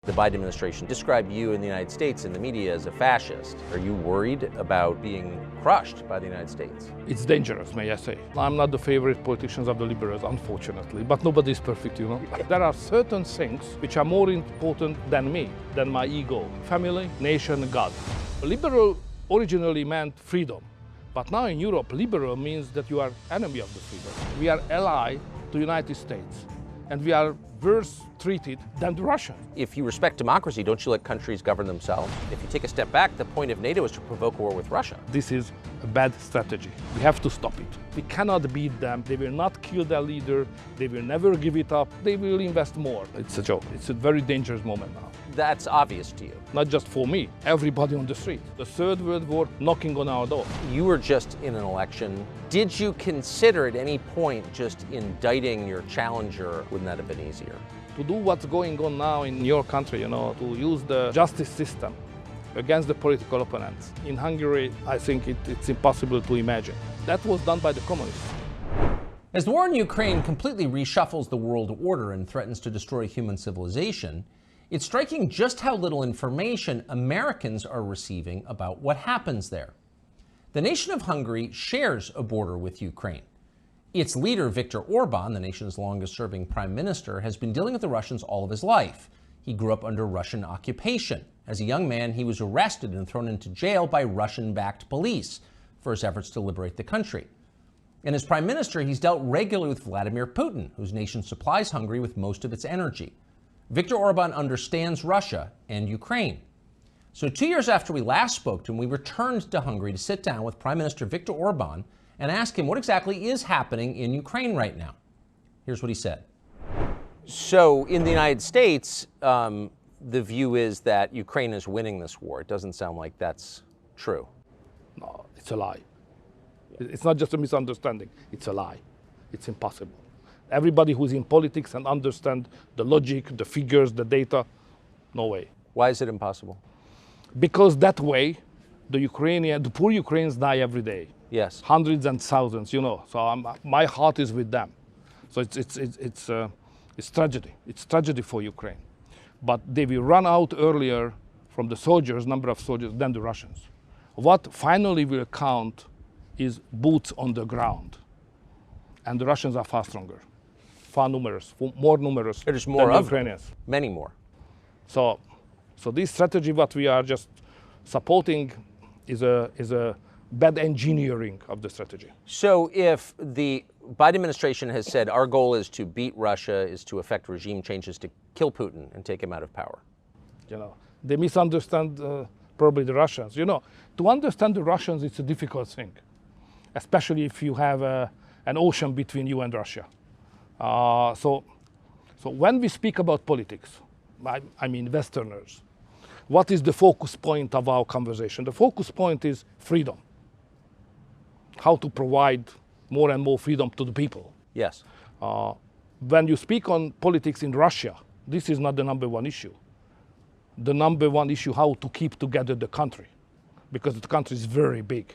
The Biden administration described you in the United States in the media as a fascist. Are you worried about being crushed by the United States? It's dangerous, may I say. I'm not the favorite politicians of the liberals, unfortunately, but nobody is perfect, you know. There are certain things which are more important than me, than my ego. Family, nation, God. Liberal originally meant freedom, but now in Europe, liberal means that you are enemy of the freedom. We are ally to the United States, and we are worse treated than the Russians. If you respect democracy, don't you let countries govern themselves? If you take a step back, the point of NATO is to provoke war with Russia. This is a bad strategy. We have to stop it. We cannot beat them. They will not kill their leader. They will never give it up. They will invest more. It's a joke. It's a very dangerous moment now. That's obvious to you. Not just for me, everybody on the street. The Third World War knocking on our door. You were just in an election. Did you consider at any point just indicting your challenger? Wouldn't that have been easier? To do what's going on now in your country, you know, to use the justice system against the political opponents. In Hungary, I think it's impossible to imagine. That was done by the communists. As the war in Ukraine completely reshuffles the world order and threatens to destroy human civilization, it's striking just how little information Americans are receiving about what happens there. The nation of Hungary shares a border with Ukraine. Its leader, Viktor Orbán, the nation's longest-serving prime minister, has been dealing with the Russians all of his life. He grew up under Russian occupation. As a young man, he was arrested and thrown into jail by Russian-backed police for his efforts to liberate the country. And as prime minister, he's dealt regularly with Vladimir Putin, whose nation supplies Hungary with most of its energy. Viktor Orbán understands Russia and Ukraine. So 2 years after we last spoke to him, we returned to Hungary to sit down with Prime Minister Viktor Orbán and ask him what exactly is happening in Ukraine right now. Here's what he said. So in the United States, the view is that Ukraine is winning this war. It doesn't sound like that's true. No, it's a lie. It's not just a misunderstanding. It's a lie. It's impossible. Everybody who's in politics and understand the logic, the figures, the data, no way. Why is it impossible? Because that way, the poor Ukrainians die every day. Yes. Hundreds and thousands, you know. So my heart is with them. So it's tragedy. It's tragedy for Ukraine. But they will run out earlier from the soldiers, number of soldiers, than the Russians. What finally will count is boots on the ground. And the Russians are far stronger, far numerous, more numerous There's more than of the Ukrainians. Them. Many more. So this strategy, what we are just supporting, is a bad engineering of the strategy. So if the Biden administration has said our goal is to beat Russia, is to effect regime changes to kill Putin and take him out of power. You know, they misunderstand probably the Russians. You know, to understand the Russians, it's a difficult thing, especially if you have an ocean between you and Russia. So when we speak about politics, I mean Westerners, what is the focus point of our conversation? The focus point is freedom. How to provide more and more freedom to the people. Yes. When you speak on politics in Russia, this is not the number one issue. The number one issue, how to keep together the country, because the country is very big.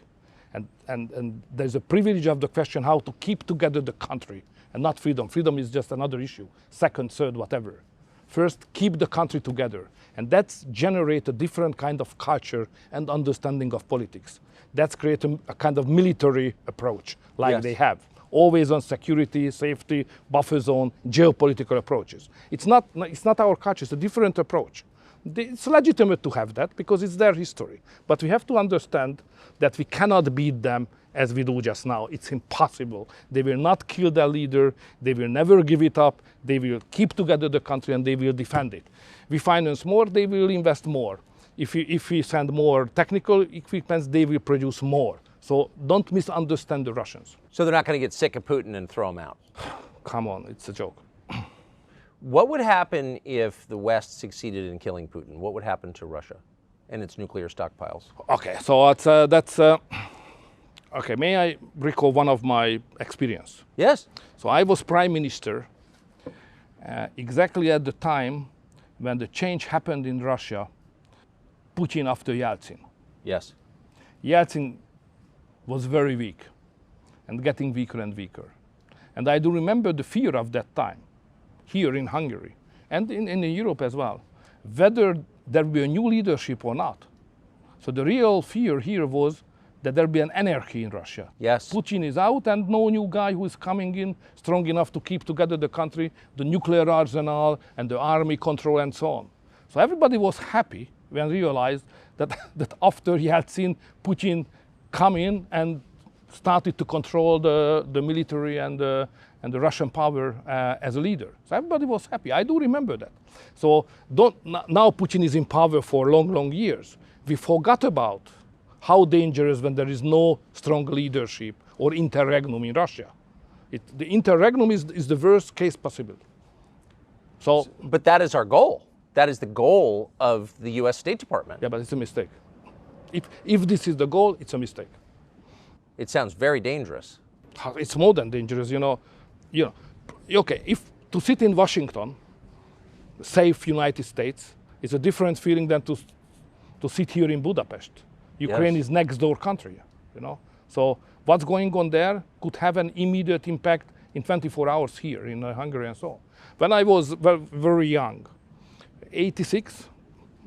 And there's a privilege of the question how to keep together the country and not freedom. Freedom is just another issue, second, third, whatever. First, keep the country together. And that's generate a different kind of culture and understanding of politics. That's create a kind of military approach, like they have. Always on security, safety, buffer zone, geopolitical approaches. It's not our culture, it's a different approach. It's legitimate to have that because it's their history. But we have to understand that we cannot beat them as we do just now. It's impossible. They will not kill their leader. They will never give it up. They will keep together the country and they will defend it. We finance more, they will invest more. If we send more technical equipment, they will produce more. So don't misunderstand the Russians. So they're not going to get sick of Putin and throw him out? Come on, it's a joke. What would happen if the West succeeded in killing Putin? What would happen to Russia and its nuclear stockpiles? Okay, so okay, may I recall one of my experience? Yes. So I was prime minister exactly at the time when the change happened in Russia, Putin after Yeltsin. Yes. Yeltsin was very weak and getting weaker and weaker. And I do remember the fear of that time here in Hungary and in Europe as well. whether there will be a new leadership or not. So the real fear here was that there will be an anarchy in Russia. Yes. Putin is out and no new guy who is coming in strong enough to keep together the country, the nuclear arsenal and the army control and so on. So everybody was happy when realized that after he had seen Putin come in and started to control the military and the Russian power as a leader. So everybody was happy. I do remember that. So now Putin is in power for long, long years. We forgot about how dangerous when there is no strong leadership or interregnum in Russia. The interregnum is the worst case possible. So, but that is our goal. That is the goal of the U.S. State Department. Yeah, but it's a mistake. If this is the goal, it's a mistake. It sounds very dangerous. It's more than dangerous, you know. Okay, if to sit in Washington, safe United States, is a different feeling than to sit here in Budapest. Ukraine is next door country, you know. So what's going on there could have an immediate impact in 24 hours here in Hungary and so on. When I was very young, 86,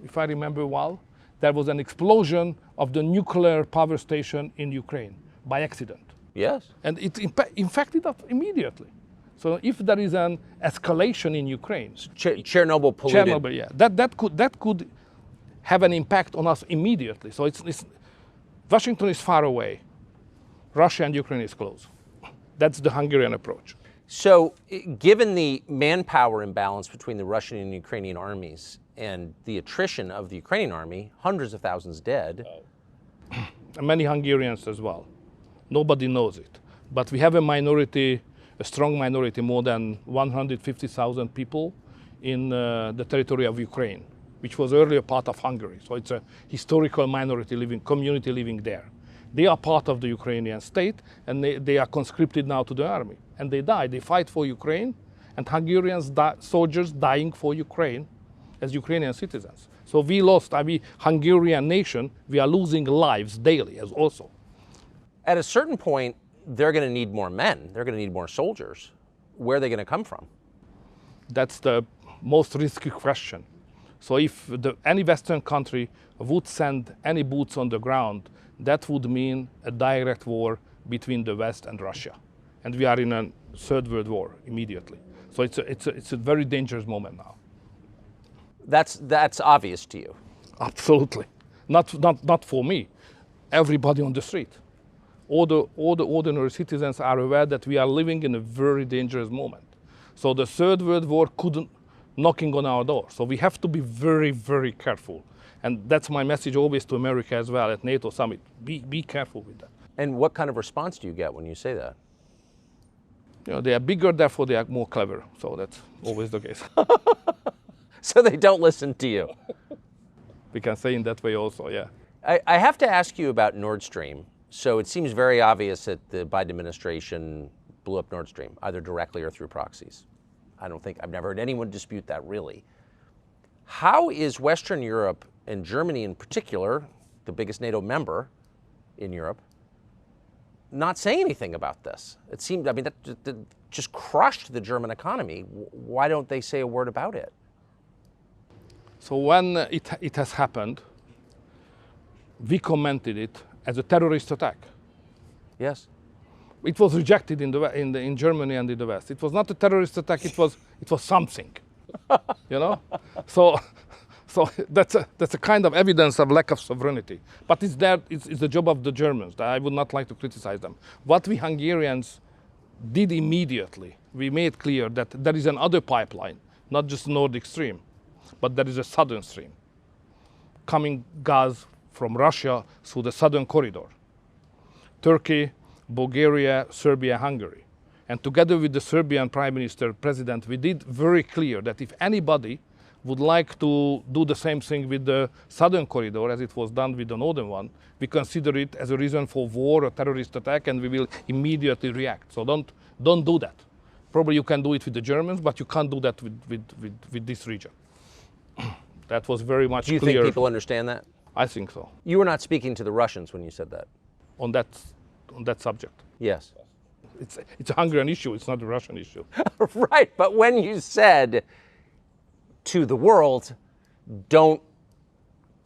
if I remember well, there was an explosion of the nuclear power station in Ukraine by accident. Yes. And it infected us immediately. So if there is an escalation in Ukraine, Chernobyl polluted. Chernobyl, yeah, that could have an impact on us immediately. So Washington is far away, Russia and Ukraine is close. That's the Hungarian approach. So, given the manpower imbalance between the Russian and Ukrainian armies and the attrition of the Ukrainian army, hundreds of thousands dead. And many Hungarians as well. Nobody knows it. But we have a minority, a strong minority, more than 150,000 people in the territory of Ukraine, which was earlier part of Hungary. So it's a historical minority community living there. They are part of the Ukrainian state, and they are conscripted now to the army. And they die. They fight for Ukraine, and Hungarians, soldiers dying for Ukraine as Ukrainian citizens. So we lost, Hungarian nation, we are losing lives daily as also. At a certain point, they're going to need more men. They're going to need more soldiers. Where are they going to come from? That's the most risky question. So if any Western country would send any boots on the ground, that would mean a direct war between the West and Russia. And we are in a third world war immediately. So it's a very dangerous moment now. That's obvious to you. Absolutely. Not for me. Everybody on the street. All the ordinary citizens are aware that we are living in a very dangerous moment. So the third world war couldn't knocking on our door. So we have to be very, very careful. And that's my message always to America as well at NATO summit. Be careful with that. And what kind of response do you get when you say that? You know, they are bigger, therefore they are more clever. So that's always the case. So they don't listen to you. We can say in that way also, yeah. I have to ask you about Nord Stream. So it seems very obvious that the Biden administration blew up Nord Stream, either directly or through proxies. I've never heard anyone dispute that, really. How is Western Europe, and Germany in particular, the biggest NATO member in Europe, not saying anything about this? It seemed, that just crushed the German economy. Why don't they say a word about it? So when it has happened, we commented it as a terrorist attack. Yes. It was rejected in Germany and in the West. It was not a terrorist attack. It was something, you know. So that's a kind of evidence of lack of sovereignty. But it's the job of the Germans. I would not like to criticize them. What we Hungarians did immediately, we made clear that there is another pipeline, not just Nordic Stream, but there is a southern stream, coming gas from Russia through the southern corridor. Turkey, Bulgaria, Serbia, Hungary. And together with the Serbian Prime Minister, President, we did very clear that if anybody would like to do the same thing with the southern corridor as it was done with the northern one, we consider it as a reason for war or terrorist attack, and we will immediately react. So don't do that. Probably you can do it with the Germans, but you can't do that with this region. That was very much clear. Do you think people understand that? I think so. You were not speaking to the Russians when you said that. On that subject. Yes. It's a Hungarian issue, it's not a Russian issue. Right, but when you said to the world, don't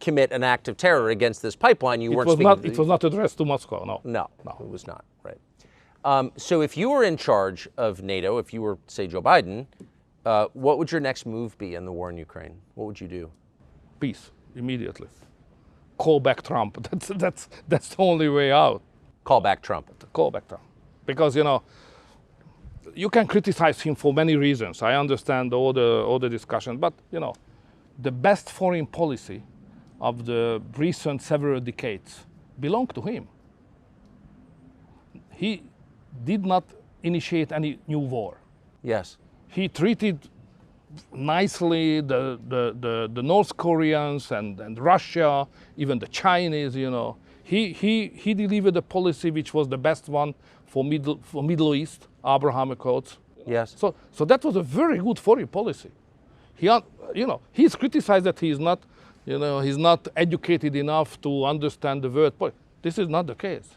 commit an act of terror against this pipeline. You weren't speaking. It was not addressed to Moscow. No. No, it was not. Right. So if you were in charge of NATO, if you were, say, Joe Biden, what would your next move be in the war in Ukraine? What would you do? Peace immediately. Call back Trump. That's the only way out. Call back Trump. Call back Trump, because you can criticize him for many reasons. I understand all the discussion, but the best foreign policy of the recent several decades belonged to him. He did not initiate any new war. Yes. He treated nicely the North Koreans and Russia, even the Chinese. He delivered a policy which was the best one for Middle East, Abraham Accords. Yes. So that was a very good foreign policy. He's criticized that he's not educated enough to understand the world. This is not the case.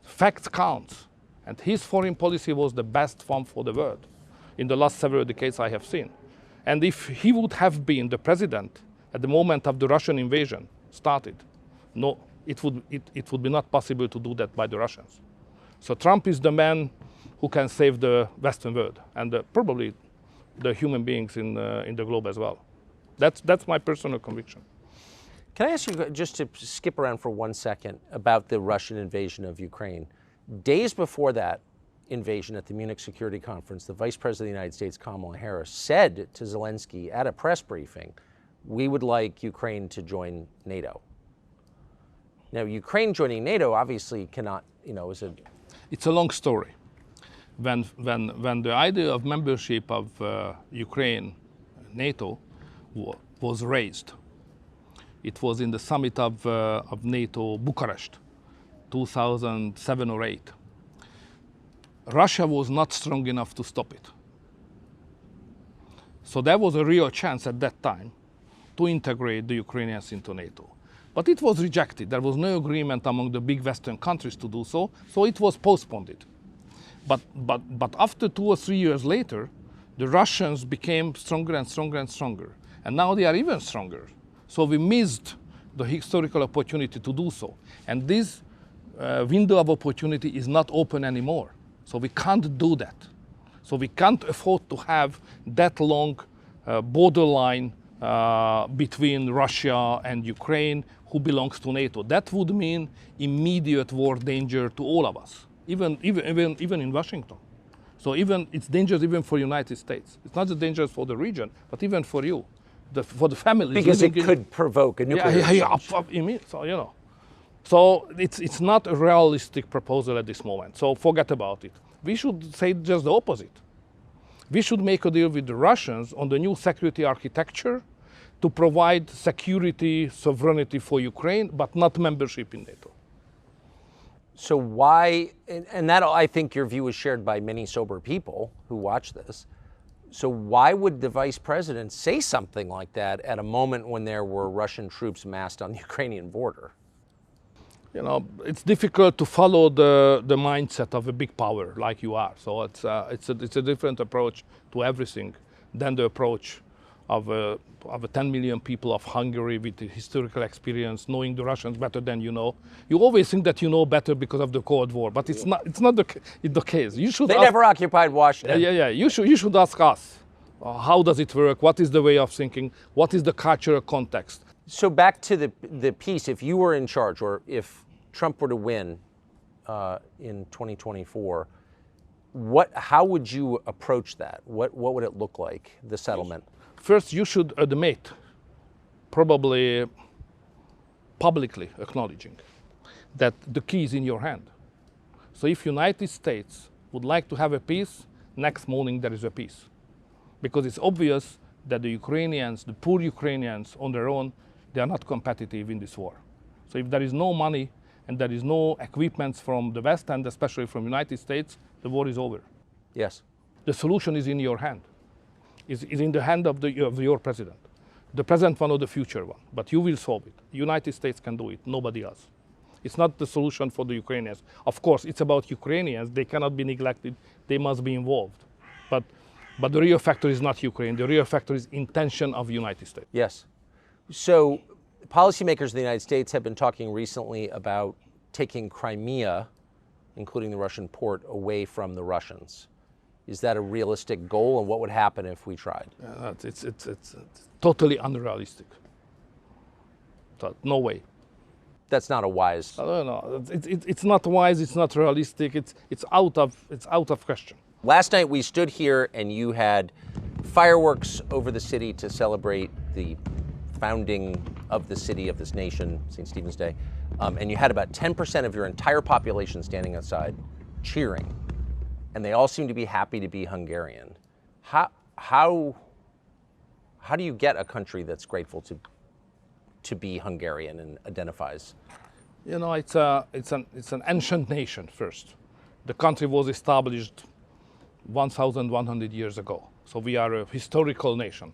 Facts count, and his foreign policy was the best one for the world in the last several decades I have seen. And if he would have been the president at the moment of the Russian invasion started, no, it would be not possible to do that by the Russians. So Trump is the man who can save the Western world and probably the human beings in the globe as well. That's my personal conviction. Can I ask you, just to skip around for 1 second, about the Russian invasion of Ukraine? Days before that invasion at the Munich Security Conference, the Vice President of the United States, Kamala Harris, said to Zelensky at a press briefing, "We would like Ukraine to join NATO." Now, Ukraine joining NATO obviously cannot, is a... It's a long story. When the idea of membership of Ukraine, NATO, was raised, it was in the summit of NATO, Bucharest, 2007 or 8. Russia was not strong enough to stop it. So there was a real chance at that time to integrate the Ukrainians into NATO. But it was rejected. There was no agreement among the big Western countries to do so, so it was postponed. But after 2 or 3 years later, the Russians became stronger and stronger and stronger. And now they are even stronger. So we missed the historical opportunity to do so. And this window of opportunity is not open anymore. So we can't do that. So we can't afford to have that long borderline between Russia and Ukraine, who belongs to NATO. That would mean immediate war danger to all of us, even in Washington. So it's dangerous even for the United States. It's not just dangerous for the region, but even for you, for the families. Because it could provoke a nuclear exchange. So it's not a realistic proposal at this moment. So forget about it. We should say just the opposite. We should make a deal with the Russians on the new security architecture to provide security, sovereignty for Ukraine, but not membership in NATO. So why, and that I think your view is shared by many sober people who watch this, so why would the vice president say something like that at a moment when there were Russian troops massed on the Ukrainian border? It's difficult to follow the mindset of a big power like you are. So it's a different approach to everything than the approach of 10 million people of Hungary with the historical experience, knowing the Russians better than you know. You always think that you know better because of the Cold War, but it's not the case. You should. They never occupied Washington. Yeah. You should ask us. How does it work? What is the way of thinking? What is the cultural context? So back to the piece. If you were in charge, or if Trump were to win in 2024, how would you approach that? What would it look like, the settlement? First, you should admit, probably publicly acknowledging, that the key is in your hand. So if United States would like to have a peace, next morning there is a peace. Because it's obvious that the Ukrainians, the poor Ukrainians on their own, they are not competitive in this war. So if there is no money and there is no equipment from the West and especially from the United States, the war is over. Yes. The solution is in your hand. Is in the hand of your president. The present one or the future one. But you will solve it. The United States can do it, nobody else. It's not the solution for the Ukrainians. Of course, it's about Ukrainians. They cannot be neglected. They must be involved. But the real factor is not Ukraine. The real factor is intention of the United States. Yes. So policymakers in the United States have been talking recently about taking Crimea, including the Russian port, away from the Russians. Is that a realistic goal, and what would happen if we tried? It's totally unrealistic. So, no way. That's not a wise. No. It's not wise. It's not realistic. It's out of question. Last night we stood here and you had fireworks over the city to celebrate the founding of the city, of this nation, St. Stephen's Day, and you had about 10% of your entire population standing outside cheering, and they all seem to be happy to be Hungarian. How do you get a country that's grateful to be Hungarian and identifies? You know, it's an ancient nation first. The country was established 1,100 years ago. So we are a historical nation,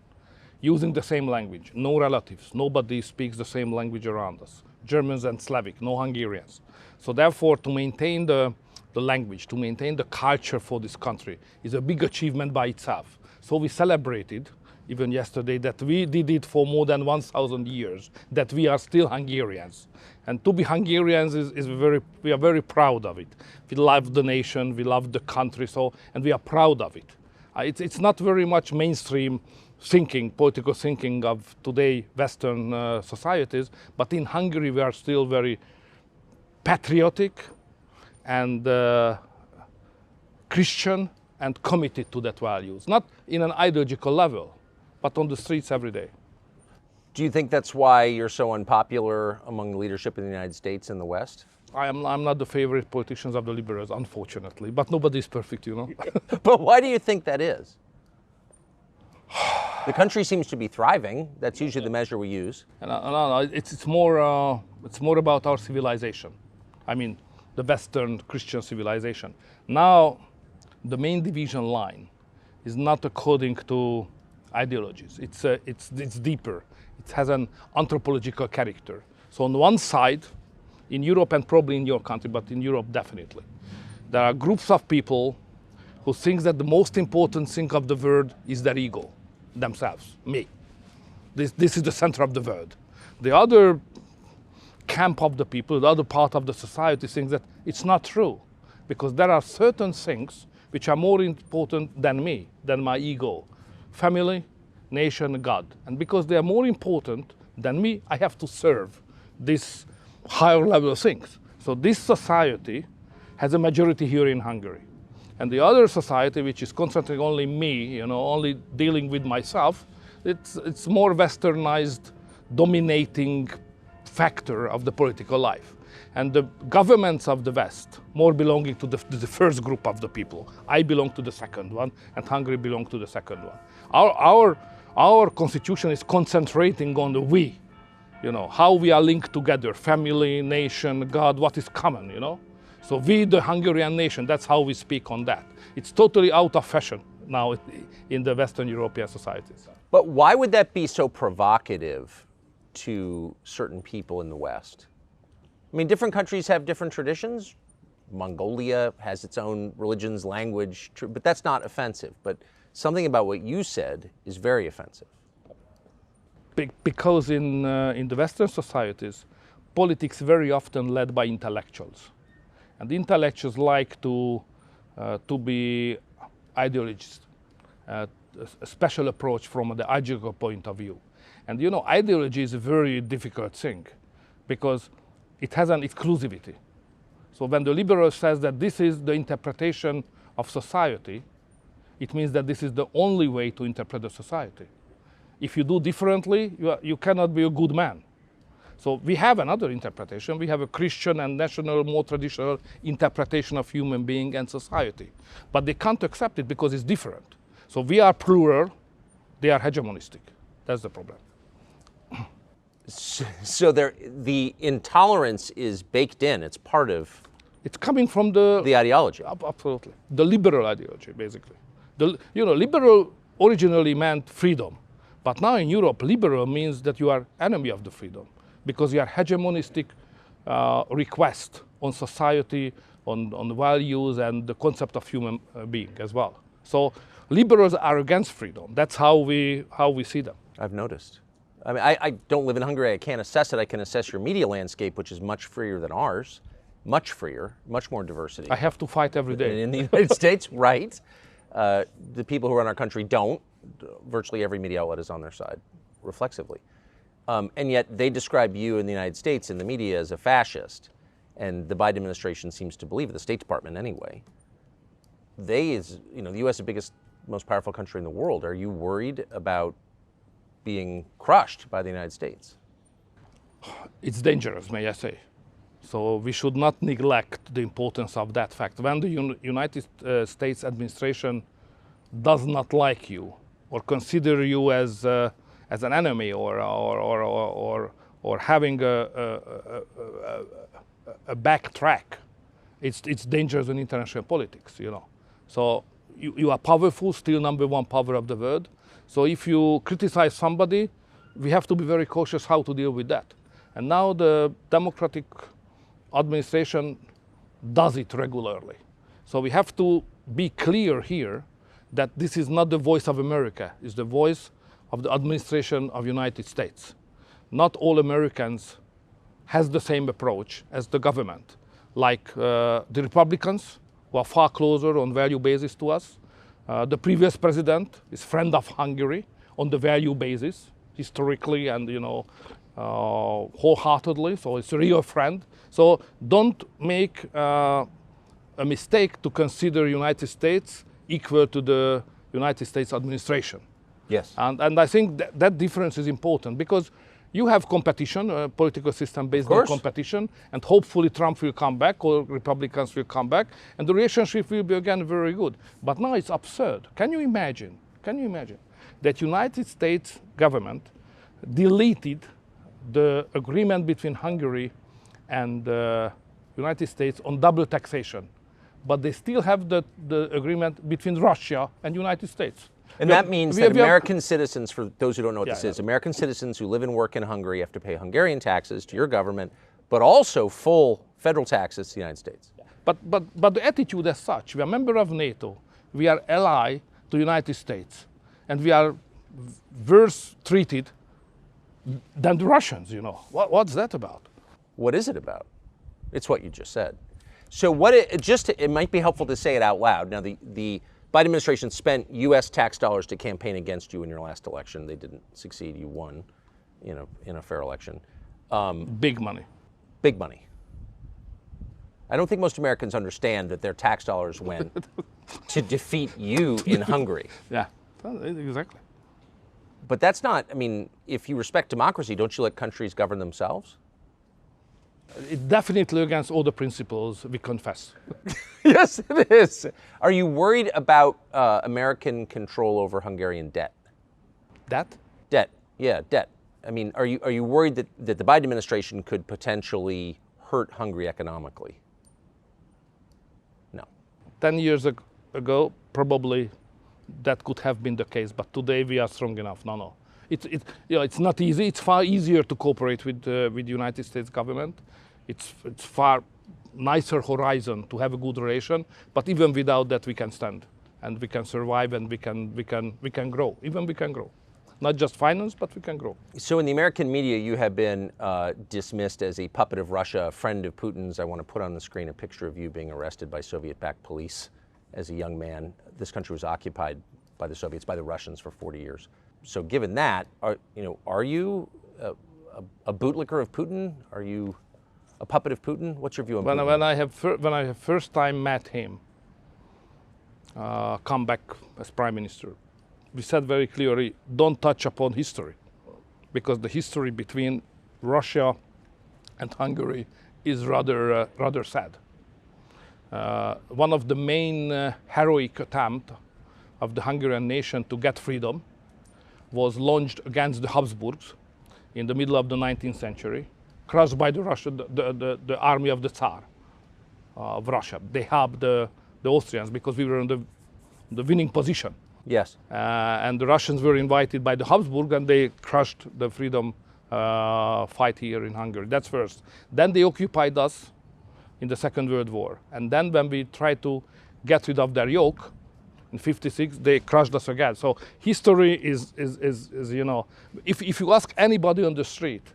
using the same language, no relatives, nobody speaks the same language around us. Germans and Slavic, no Hungarians. So therefore, to maintain the language, to maintain the culture for this country is a big achievement by itself. So we celebrated, even yesterday, that we did it for more than 1,000 years, that we are still Hungarians. And to be Hungarians we are very proud of it. We love the nation, we love the country, and we are proud of it. It's not very much mainstream thinking, political thinking of today Western societies, but in Hungary we are still very patriotic and Christian and committed to that values. Not in an ideological level, but on the streets every day. Do you think that's why you're so unpopular among the leadership in the United States and the West? I'm not the favorite politicians of the liberals, unfortunately, but nobody is perfect, you know. But why do you think that is? The country seems to be thriving. That's usually the measure we use. No, it's more about our civilization. I mean, the Western Christian civilization. Now, the main division line is not according to ideologies. It's deeper. It has an anthropological character. So on one side, in Europe and probably in your country, but in Europe definitely, there are groups of people who think that the most important thing of the world is their ego, themselves, me. This is the center of the world. The other camp of the people, the other part of the society thinks that it's not true, because there are certain things which are more important than me, than my ego. Family, nation, God. And because they are more important than me, I have to serve these higher level things. So this society has a majority here in Hungary. And the other society, which is concentrating only me, you know, only dealing with myself, it's more westernized, dominating factor of the political life. And the governments of the West, more belonging to the first group of the people. I belong to the second one, and Hungary belongs to the second one. Our constitution is concentrating on the we, you know, how we are linked together, family, nation, God, what is common, you know. So we, the Hungarian nation, that's how we speak on that. It's totally out of fashion now in the Western European societies. But why would that be so provocative to certain people in the West? I mean, different countries have different traditions. Mongolia has its own religions, language, but that's not offensive. But something about what you said is very offensive. Because in the Western societies, politics very often led by intellectuals. And the intellectuals like to be ideologists, a special approach from the ideological point of view. And you know, ideology is a very difficult thing because it has an exclusivity. So when the liberal says that this is the interpretation of society, it means that this is the only way to interpret the society. If you do differently, you cannot be a good man. So we have another interpretation. We have a Christian and national, more traditional interpretation of human being and society. But they can't accept it because it's different. So we are plural, they are hegemonistic. That's the problem. So the intolerance is baked in. It's part of. It's coming from the ideology. Absolutely, the liberal ideology, basically. Liberal originally meant freedom, but now in Europe, liberal means that you are enemy of the freedom because you are hegemonistic request on society, on the values and the concept of human being as well. So liberals are against freedom. That's how we see them. I've noticed. I mean, I don't live in Hungary. I can't assess it. I can assess your media landscape, which is much freer than ours, much freer, much more diversity. I have to fight every day. In the United States, right. The people who run our country don't. Virtually every media outlet is on their side, reflexively. And yet they describe you in the United States in the media as a fascist. And the Biden administration seems to believe it, the State Department anyway. The U.S. is the biggest, most powerful country in the world. Are you worried about being crushed by the United States? It's dangerous, may I say. So we should not neglect the importance of that fact. When the United States administration does not like you or consider you as an enemy or having a backtrack, it's dangerous in international politics, So you are powerful, still number one power of the world. So if you criticize somebody, we have to be very cautious how to deal with that. And now the Democratic administration does it regularly. So we have to be clear here that this is not the voice of America, it's the voice of the administration of the United States. Not all Americans has the same approach as the government, like the Republicans, who are far closer on value basis to us. The previous president is friend of Hungary on the value basis, historically and wholeheartedly, so it's a real friend. So don't make a mistake to consider United States equal to the United States administration. Yes. And I think that difference is important because you have competition, a political system based on competition, and hopefully Trump will come back or Republicans will come back, and the relationship will be again very good. But now it's absurd. Can you imagine that United States government deleted the agreement between Hungary and the United States on double taxation, but they still have the agreement between Russia and United States. And that means that American citizens, for those who don't know what this is, American citizens who live and work in Hungary have to pay Hungarian taxes to your government, but also full federal taxes to the United States. But the attitude as such, we are a member of NATO, we are ally to the United States, and we are worse treated than the Russians, What's that about? What is it about? It's what you just said. So it might be helpful to say it out loud. Now, the Biden administration spent U.S. tax dollars to campaign against you in your last election. They didn't succeed. You won, in a fair election. Big money. Big money. I don't think most Americans understand that their tax dollars went to defeat you in Hungary. Yeah, exactly. But that's not, if you respect democracy, don't you let countries govern themselves? It's definitely against all the principles we confess. Yes, it is. Are you worried about American control over Hungarian debt? Debt? Debt, yeah, debt. Are you worried that the Biden administration could potentially hurt Hungary economically? No. 10 years ago, probably that could have been the case, but today we are strong enough. No. It's not easy. It's far easier to cooperate with the United States government. It's far nicer horizon to have a good relation. But even without that, we can stand and we can survive and we can grow. Even we can grow, not just finance, but we can grow. So in the American media, you have been dismissed as a puppet of Russia, a friend of Putin's. I want to put on the screen a picture of you being arrested by Soviet-backed police as a young man. This country was occupied by the Soviets, by the Russians for 40 years. So given that, are you a bootlicker of Putin? Are you a puppet of Putin? What's your view on Putin? When I have first time met him, come back as prime minister, we said very clearly, don't touch upon history, because the history between Russia and Hungary is rather sad. One of the main heroic attempts of the Hungarian nation to get freedom was launched against the Habsburgs in the middle of the 19th century, crushed by the army of the Tsar of Russia. They helped the Austrians because we were in the winning position. Yes. And the Russians were invited by the Habsburg, and they crushed the freedom fight here in Hungary. That's first. Then they occupied us in the Second World War. And then when we tried to get rid of their yoke, In 56, they crushed us again. So history is you know, if you ask anybody on the street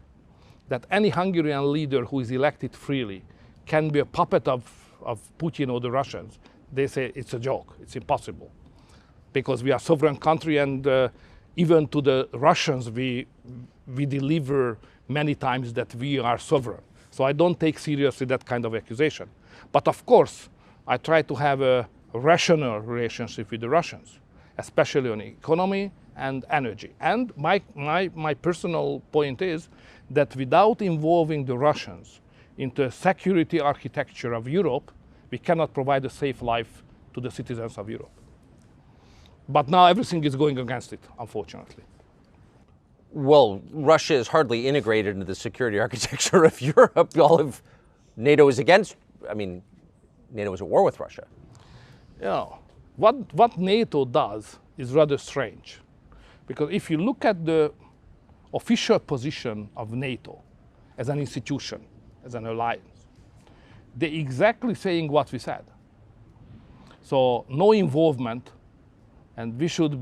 that any Hungarian leader who is elected freely can be a puppet of Putin or the Russians, they say it's a joke, it's impossible. Because we are a sovereign country, and even to the Russians we deliver many times that we are sovereign. So I don't take seriously that kind of accusation. But of course, I try to have a rational relationship with the Russians, especially on economy and energy. And my personal point is that without involving the Russians into a security architecture of Europe, we cannot provide a safe life to the citizens of Europe. But now everything is going against it, unfortunately. Well, Russia is hardly integrated into the security architecture of Europe. All of NATO is against, I mean, NATO is at war with Russia. You know, what NATO does is rather strange. Because if you look at the official position of NATO as an institution, as an alliance, they're exactly saying what we said. So no involvement, and we should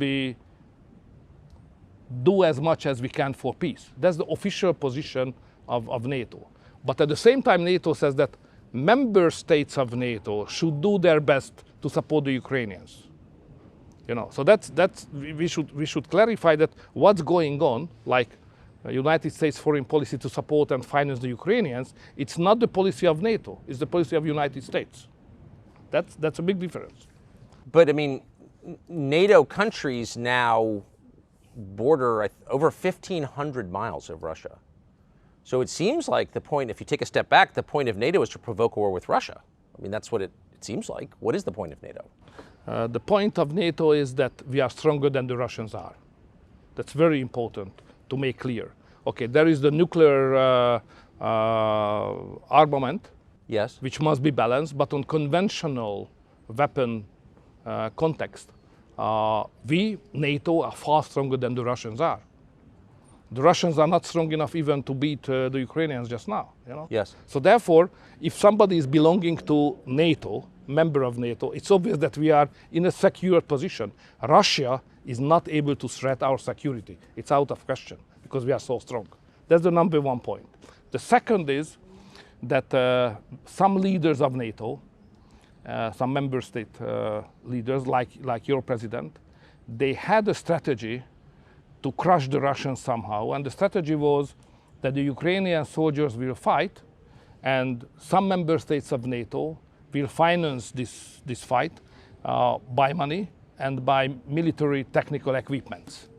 do as much as we can for peace. That's the official position of NATO. But at the same time, NATO says that member states of NATO should do their best to support the Ukrainians. You know, so we should clarify that what's going on, like United States foreign policy to support and finance the Ukrainians, it's not the policy of NATO, it's the policy of United States. That's a big difference. But I mean, NATO countries now border over 1,500 miles of Russia. So it seems like the point, if you take a step back, the point of NATO is to provoke a war with Russia. I mean, that's what it seems like. What is the point of NATO? The point of NATO is that we are stronger than the Russians are. That's very important to make clear. Okay, there is the nuclear armament, yes, which must be balanced, but on conventional weapon context, we, NATO, are far stronger than the Russians are. The Russians are not strong enough even to beat the Ukrainians just now. You know? Yes. So therefore, if somebody is belonging to NATO, member of NATO, it's obvious that we are in a secure position. Russia is not able to threat our security. It's out of question because we are so strong. That's the number one point. The second is that some leaders of NATO, some member state leaders like your president, they had a strategy to crush the Russians somehow. And the strategy was that the Ukrainian soldiers will fight and some member states of NATO will finance this fight by money and by military technical equipments.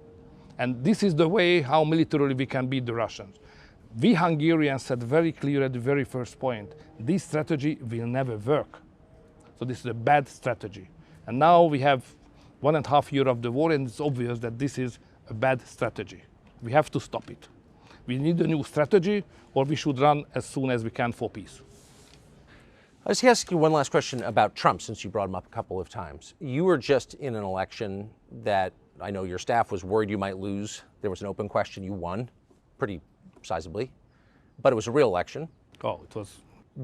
And this is the way how militarily we can beat the Russians. We Hungarians said very clear at the very first point, this strategy will never work. So this is a bad strategy. And now we have 1.5 years of the war, and it's obvious that this is a bad strategy. We have to stop it. We need a new strategy, or we should run as soon as we can for peace. Let's ask you one last question about Trump, since you brought him up a couple of times. You were just in an election that I know your staff was worried you might lose. There was an open question. You won pretty sizably, but it was a real election. Oh, it was.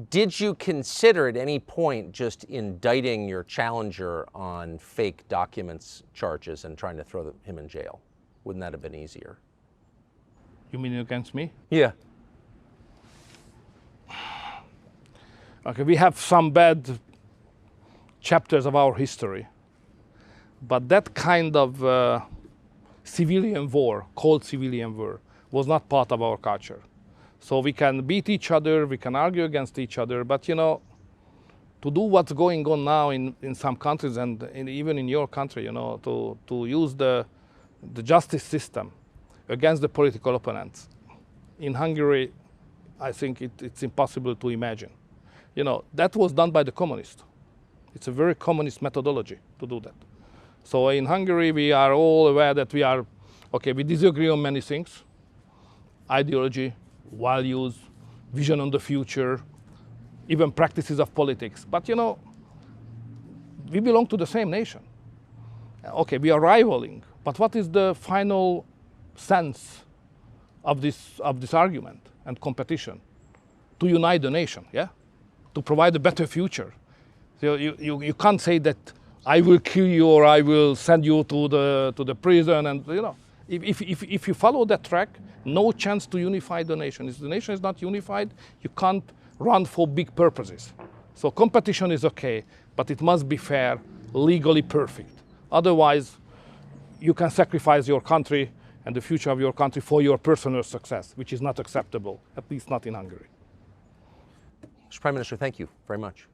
Did you consider at any point just indicting your challenger on fake documents charges and trying to throw him in jail? Wouldn't that have been easier? You mean against me? Yeah. Okay, we have some bad chapters of our history, but that kind of civilian war, cold civilian war, was not part of our culture. So we can beat each other, we can argue against each other, but you know, to do what's going on now in some countries and even in your country, you know, to use the justice system against the political opponents. In Hungary, I think it's impossible to imagine. You know, that was done by the communists. It's a very communist methodology to do that. So in Hungary, we are all aware that we disagree on many things, ideology, values, vision on the future, even practices of politics. But you know, we belong to the same nation. Okay, we are rivaling, but what is the final sense of this argument and competition? To unite the nation, yeah? To provide a better future. So you can't say that, I will kill you or I will send you to the prison. And you know, if you follow that track, no chance to unify the nation. If the nation is not unified, you can't run for big purposes. So competition is okay, but it must be fair, legally perfect. Otherwise, you can sacrifice your country and the future of your country for your personal success, which is not acceptable, at least not in Hungary. Mr. Prime Minister, thank you very much.